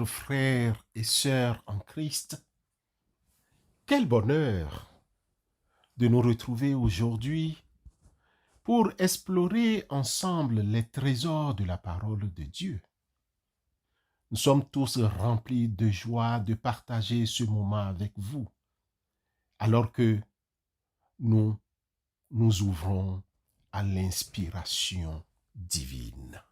frères et sœurs en Christ, quel bonheur de nous retrouver aujourd'hui pour explorer ensemble les trésors de la parole de Dieu. Nous sommes tous remplis de joie de partager ce moment avec vous, alors que nous nous ouvrons à l'inspiration divine.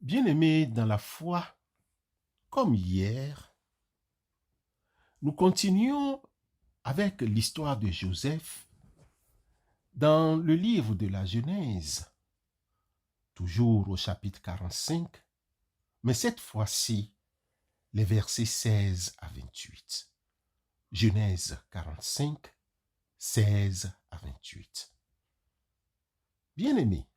Bien-aimés dans la foi, comme hier, nous continuons avec l'histoire de Joseph dans le livre de la Genèse, toujours au chapitre 45, mais cette fois-ci, les versets 16 à 28. Genèse 45, 16 à 28. Bien-aimés,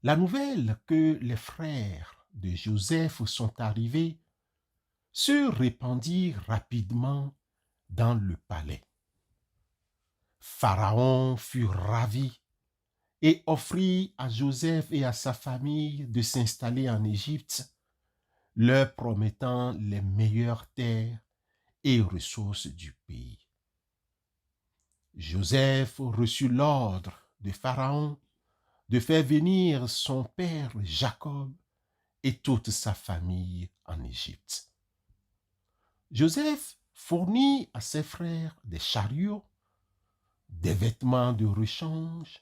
la nouvelle que les frères de Joseph sont arrivés se répandit rapidement dans le palais. Pharaon fut ravi et offrit à Joseph et à sa famille de s'installer en Égypte, leur promettant les meilleures terres et ressources du pays. Joseph reçut l'ordre de Pharaon de faire venir son père Jacob et toute sa famille en Égypte. Joseph fournit à ses frères des chariots, des vêtements de rechange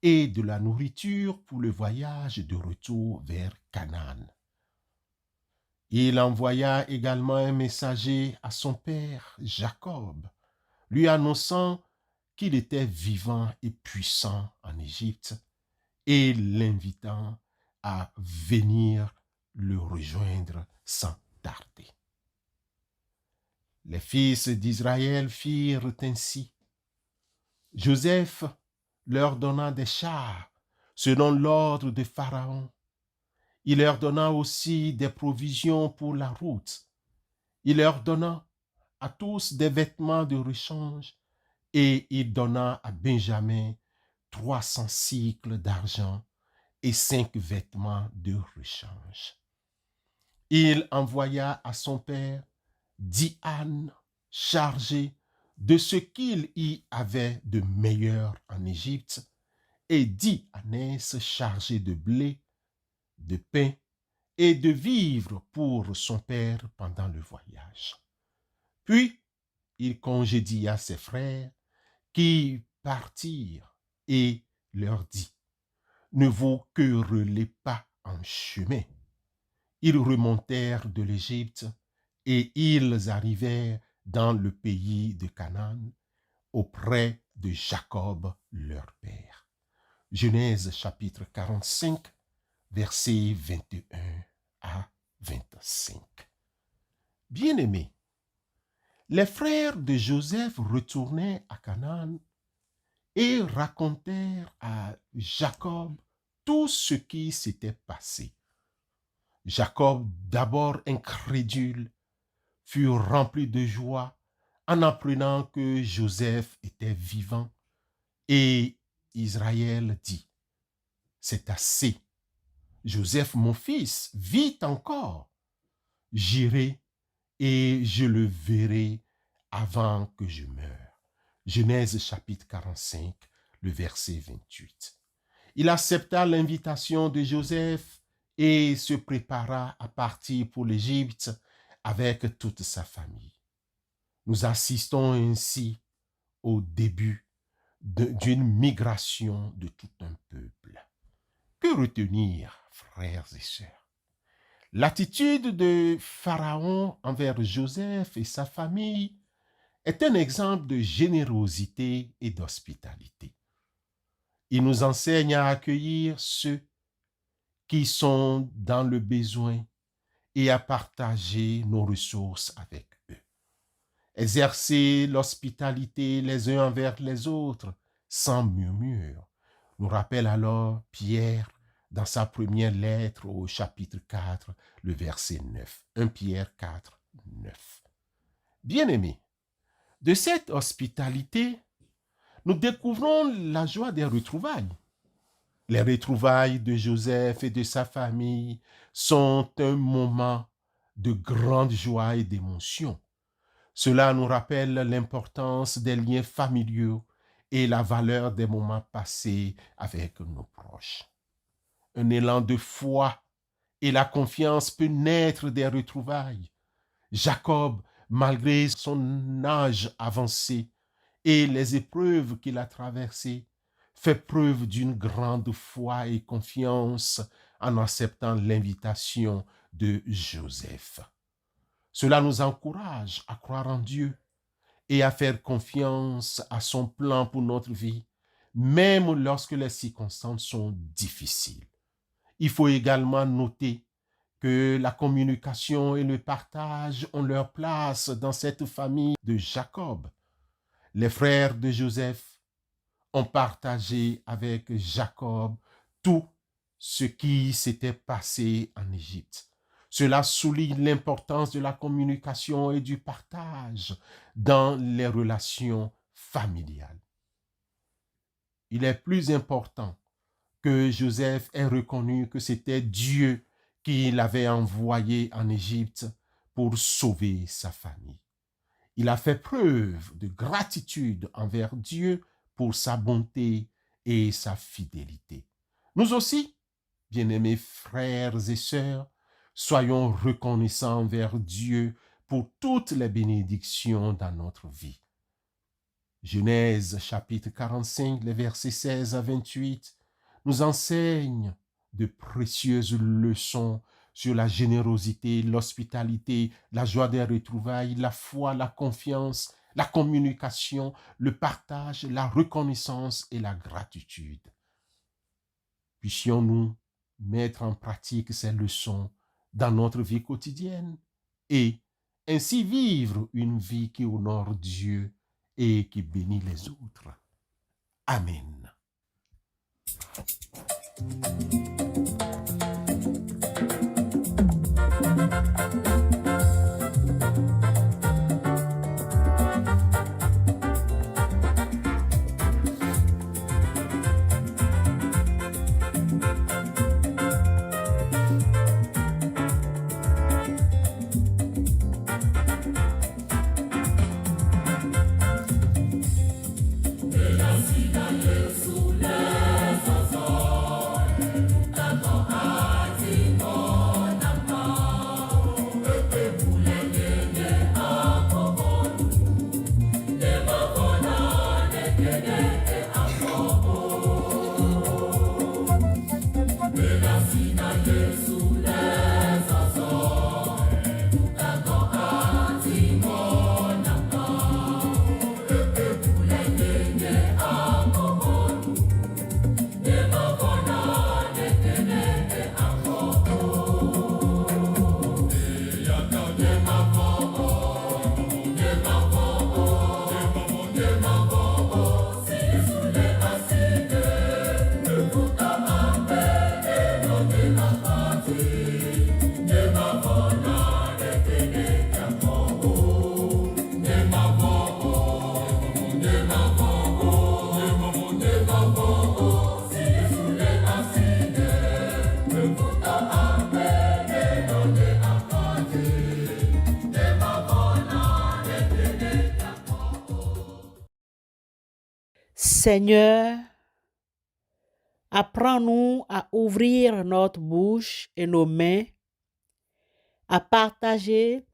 et de la nourriture pour le voyage de retour vers Canaan. Il envoya également un messager à son père Jacob, lui annonçant qu'il était vivant et puissant en Égypte et l'invitant à venir le rejoindre sans tarder. Les fils d'Israël firent ainsi. Joseph leur donna des chars selon l'ordre de Pharaon. Il leur donna aussi des provisions pour la route. Il leur donna à tous des vêtements de rechange et il donna à Benjamin 300 cycles d'argent et 5 vêtements de rechange. Il envoya à son père 10 ânes chargés de ce qu'il y avait de meilleur en Égypte et 10 ânesses chargées de blé, de pain et de vivres pour son père pendant le voyage. Puis, il congédia ses frères qui partirent et leur dit: ne vous querellez pas en chemin. Ils remontèrent de l'Égypte et ils arrivèrent dans le pays de Canaan auprès de Jacob leur père. Genèse chapitre 45, versets 21 à 25. Bien-aimés, les frères de Joseph retournaient à Canaan et racontèrent à Jacob tout ce qui s'était passé. Jacob, d'abord incrédule, fut rempli de joie en apprenant que Joseph était vivant. Et Israël dit: c'est assez. Joseph, mon fils, vit encore. J'irai et je le verrai avant que je meure. Genèse chapitre 45, le verset 28. Il accepta l'invitation de Joseph et se prépara à partir pour l'Égypte avec toute sa famille. Nous assistons ainsi au début d'une migration de tout un peuple. Que retenir, frères et sœurs? L'attitude de Pharaon envers Joseph et sa famille est un exemple de générosité et d'hospitalité. Il nous enseigne à accueillir ceux qui sont dans le besoin et à partager nos ressources avec eux. Exercer l'hospitalité les uns envers les autres sans murmure nous rappelle alors Pierre dans sa première lettre au chapitre 4, le verset 9. 1 Pierre 4, 9. Bien-aimés, de cette hospitalité, nous découvrons la joie des retrouvailles. Les retrouvailles de Joseph et de sa famille sont un moment de grande joie et d'émotion. Cela nous rappelle l'importance des liens familiaux et la valeur des moments passés avec nos proches. Un élan de foi et la confiance peut naître des retrouvailles. Jacob, malgré son âge avancé et les épreuves qu'il a traversées, fait preuve d'une grande foi et confiance en acceptant l'invitation de Joseph. Cela nous encourage à croire en Dieu et à faire confiance à son plan pour notre vie, même lorsque les circonstances sont difficiles. Il faut également noter que la communication et le partage ont leur place dans cette famille de Jacob. Les frères de Joseph ont partagé avec Jacob tout ce qui s'était passé en Égypte. Cela souligne l'importance de la communication et du partage dans les relations familiales. Il est plus important que Joseph ait reconnu que c'était Dieu qui l'avait envoyé en Égypte pour sauver sa famille. Il a fait preuve de gratitude envers Dieu pour sa bonté et sa fidélité. Nous aussi, bien-aimés frères et sœurs, soyons reconnaissants envers Dieu pour toutes les bénédictions dans notre vie. Genèse chapitre 45, les versets 16 à 28, nous enseigne de précieuses leçons sur la générosité, l'hospitalité, la joie des retrouvailles, la foi, la confiance, la communication, le partage, la reconnaissance et la gratitude. Puissions-nous mettre en pratique ces leçons dans notre vie quotidienne et ainsi vivre une vie qui honore Dieu et qui bénit les autres. Amen. Seigneur, apprends-nous à ouvrir notre bouche et nos mains, à partager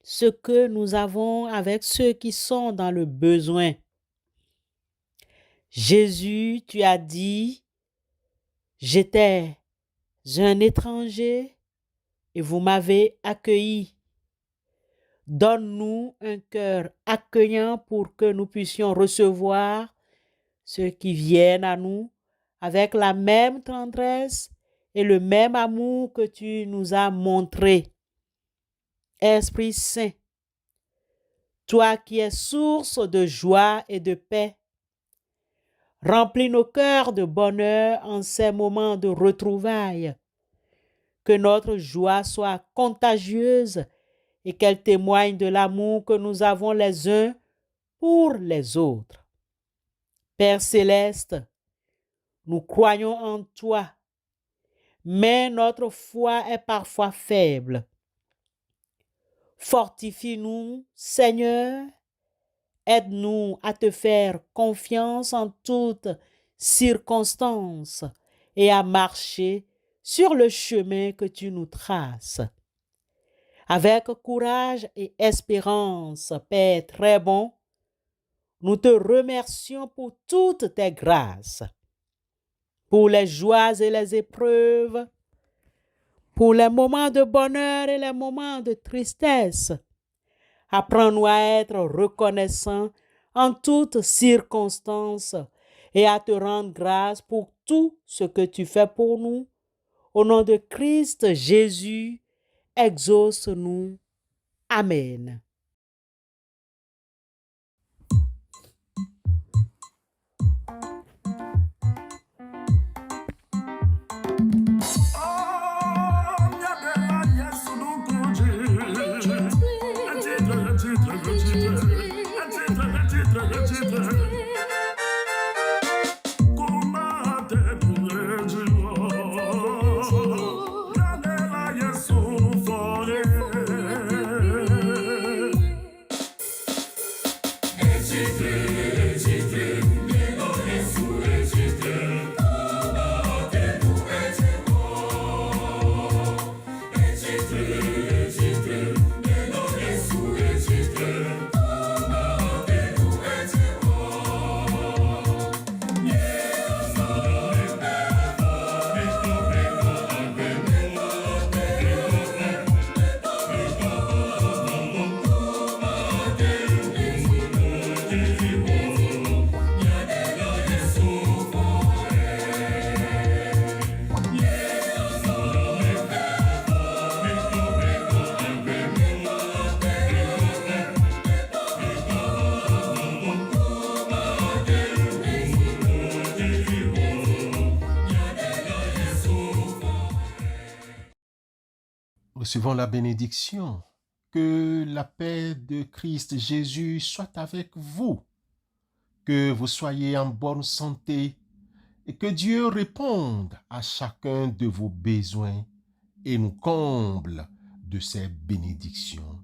ce que nous avons avec ceux qui sont dans le besoin. Jésus, tu as dit, j'étais un étranger et vous m'avez accueilli. Donne-nous un cœur accueillant pour que nous puissions recevoir ceux qui viennent à nous avec la même tendresse et le même amour que tu nous as montré. Esprit Saint, toi qui es source de joie et de paix, remplis nos cœurs de bonheur en ces moments de retrouvailles. Que notre joie soit contagieuse et qu'elle témoigne de l'amour que nous avons les uns pour les autres. Père céleste, nous croyons en toi, mais notre foi est parfois faible. Fortifie-nous, Seigneur, aide-nous à te faire confiance en toutes circonstances et à marcher sur le chemin que tu nous traces. Avec courage et espérance, Père très bon, nous te remercions pour toutes tes grâces, pour les joies et les épreuves, pour les moments de bonheur et les moments de tristesse. Apprends-nous à être reconnaissants en toutes circonstances et à te rendre grâce pour tout ce que tu fais pour nous. Au nom de Christ Jésus, exauce-nous. Amen. Recevons la bénédiction. Que la paix de Christ Jésus soit avec vous. Que vous soyez en bonne santé et que Dieu réponde à chacun de vos besoins et nous comble de ses bénédictions.